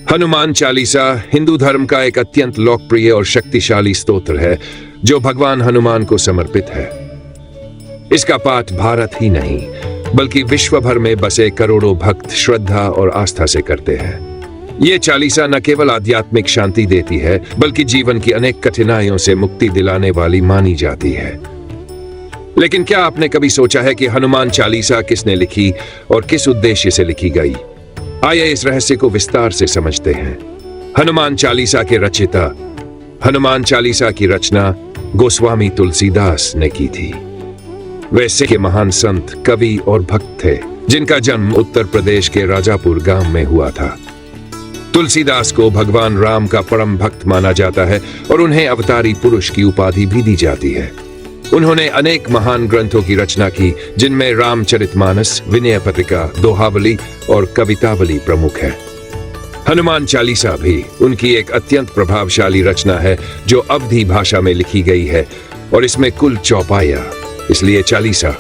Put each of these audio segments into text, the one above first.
हनुमान चालीसा हिंदू धर्म का एक अत्यंत लोकप्रिय और शक्तिशाली स्तोत्र है जो भगवान हनुमान को समर्पित है। इसका पाठ भारत ही नहीं बल्कि विश्व भर में बसे करोड़ों भक्त श्रद्धा और आस्था से करते हैं। ये चालीसा न केवल आध्यात्मिक शांति देती है बल्कि जीवन की अनेक कठिनाइयों से मुक्ति दिलाने वाली मानी जाती है। लेकिन क्या आपने कभी सोचा है कि हनुमान चालीसा किसने लिखी और किस उद्देश्य से लिखी गई? आइए इस रहस्य को विस्तार से समझते हैं। हनुमान चालीसा के रचयिता। हनुमान चालीसा की रचना गोस्वामी तुलसीदास ने की थी। वे सिख के महान संत, कवि और भक्त थे जिनका जन्म उत्तर प्रदेश के राजापुर गांव में हुआ था। तुलसीदास को भगवान राम का परम भक्त माना जाता है और उन्हें अवतारी पुरुष की उपाधि भी दी जाती है। उन्होंने अनेक महान ग्रंथों की रचना की जिनमें रामचरितमानस, विनय पत्रिका, दोहावली और कवितावली प्रमुख है। हनुमान चालीसा भी उनकी एक अत्यंत प्रभावशाली रचना है जो अवधी भाषा में लिखी गई है और इसमें कुल चौपाइयां, इसलिए चालीसा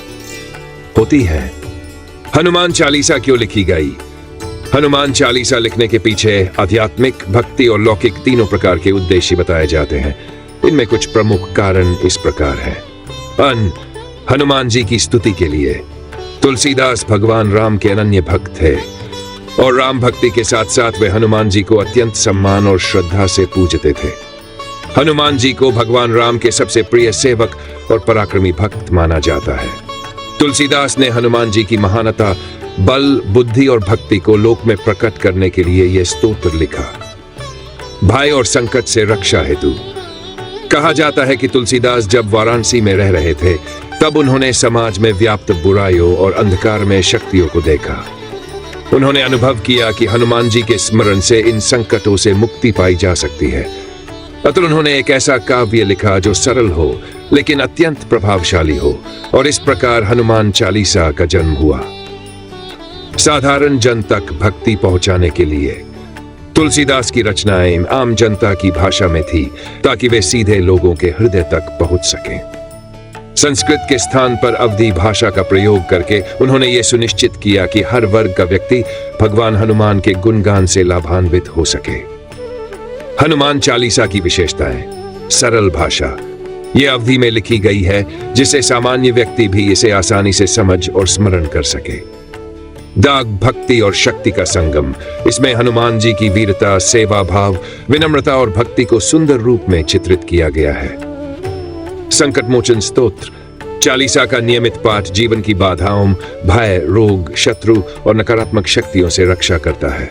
होती है। हनुमान चालीसा क्यों लिखी गई? हनुमान चालीसा लिखने के पीछे आध्यात्मिक, भक्ति और लौकिक तीनों प्रकार के उद्देश्य बताए जाते हैं। इनमें कुछ प्रमुख कारण इस प्रकार हैं। हनुमान जी की स्तुति के लिए। तुलसीदास भगवान राम के अनन्य भक्त थे और राम भक्ति के साथ साथ वे हनुमान जी को अत्यंत सम्मान और श्रद्धा से पूजते थे। हनुमान जी को भगवान राम के सबसे प्रिय सेवक और पराक्रमी भक्त माना जाता है। तुलसीदास ने हनुमान जी की महानता, बल, बुद्धि और भक्ति को लोक में प्रकट करने के लिए यह स्तोत्र लिखा। भय और संकट से रक्षा हेतु। कहा जाता है कि तुलसीदास जब वाराणसी में रह रहे थे तब उन्होंने समाज में व्याप्त बुराइयों और अंधकार में शक्तियों को देखा। उन्होंने अनुभव किया कि हनुमान जी के स्मरण से इन संकटों से मुक्ति पाई जा सकती है। अतः उन्होंने एक ऐसा काव्य लिखा जो सरल हो लेकिन अत्यंत प्रभावशाली हो और इस प्रकार हनुमान चालीसा का जन्म हुआ। साधारण जन तक भक्ति पहुंचाने के लिए तुलसीदास की रचनाएं आम जनता की भाषा में थी ताकि वे सीधे लोगों के हृदय तक पहुंच सकें। संस्कृत के स्थान पर अवधी भाषा का प्रयोग करके उन्होंने ये सुनिश्चित किया कि हर वर्ग का व्यक्ति भगवान हनुमान के गुणगान से लाभान्वित हो सके। हनुमान चालीसा की विशेषताएं। सरल भाषा। ये अवधी में लिखी गई है जिसे सामान्य व्यक्ति भी इसे आसानी से समझ और स्मरण कर सके। दाग, भक्ति और शक्ति का संगम। इसमें हनुमान जी की वीरता, सेवा भाव, विनम्रता और भक्ति को सुंदर रूप में चित्रित किया गया है। संकट मोचन स्तोत्र। चालीसा का नियमित पाठ जीवन की बाधाओं, भय, रोग, शत्रु और नकारात्मक शक्तियों से रक्षा करता है।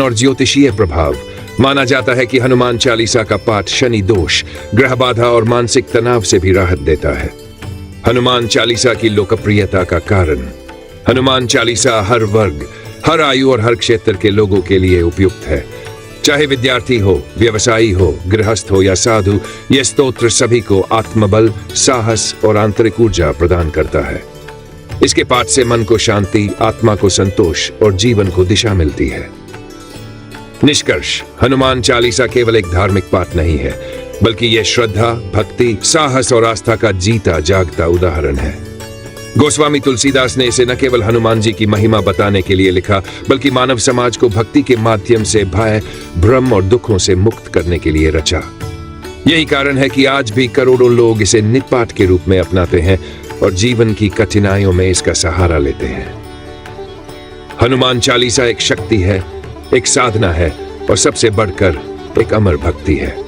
और ज्योतिषीय प्रभाव। माना जाता है कि हनुमान चालीसा का पाठ शनि दोष, ग्रह बाधा और मानसिक तनाव से भी राहत देता है। हनुमान चालीसा की लोकप्रियता का कारण। हनुमान चालीसा हर वर्ग, हर आयु और हर क्षेत्र के लोगों के लिए उपयुक्त है। चाहे विद्यार्थी हो, व्यवसायी हो, गृहस्थ हो या साधु, यह स्तोत्र सभी को आत्मबल, साहस और आंतरिक ऊर्जा प्रदान करता है। इसके पाठ से मन को शांति, आत्मा को संतोष और जीवन को दिशा मिलती है। निष्कर्ष। हनुमान चालीसा केवल एक धार्मिक पाठ नहीं है बल्कि यह श्रद्धा, भक्ति, साहस और आस्था का जीता जागता उदाहरण है। गोस्वामी तुलसीदास ने इसे न केवल हनुमान जी की महिमा बताने के लिए लिखा बल्कि मानव समाज को भक्ति के माध्यम से भय, भ्रम और दुखों से मुक्त करने के लिए रचा। यही कारण है कि आज भी करोड़ों लोग इसे नित्य पाठ के रूप में अपनाते हैं और जीवन की कठिनाइयों में इसका सहारा लेते हैं। हनुमान चालीसा एक शक्ति है, एक साधना है और सबसे बढ़कर एक अमर भक्ति है।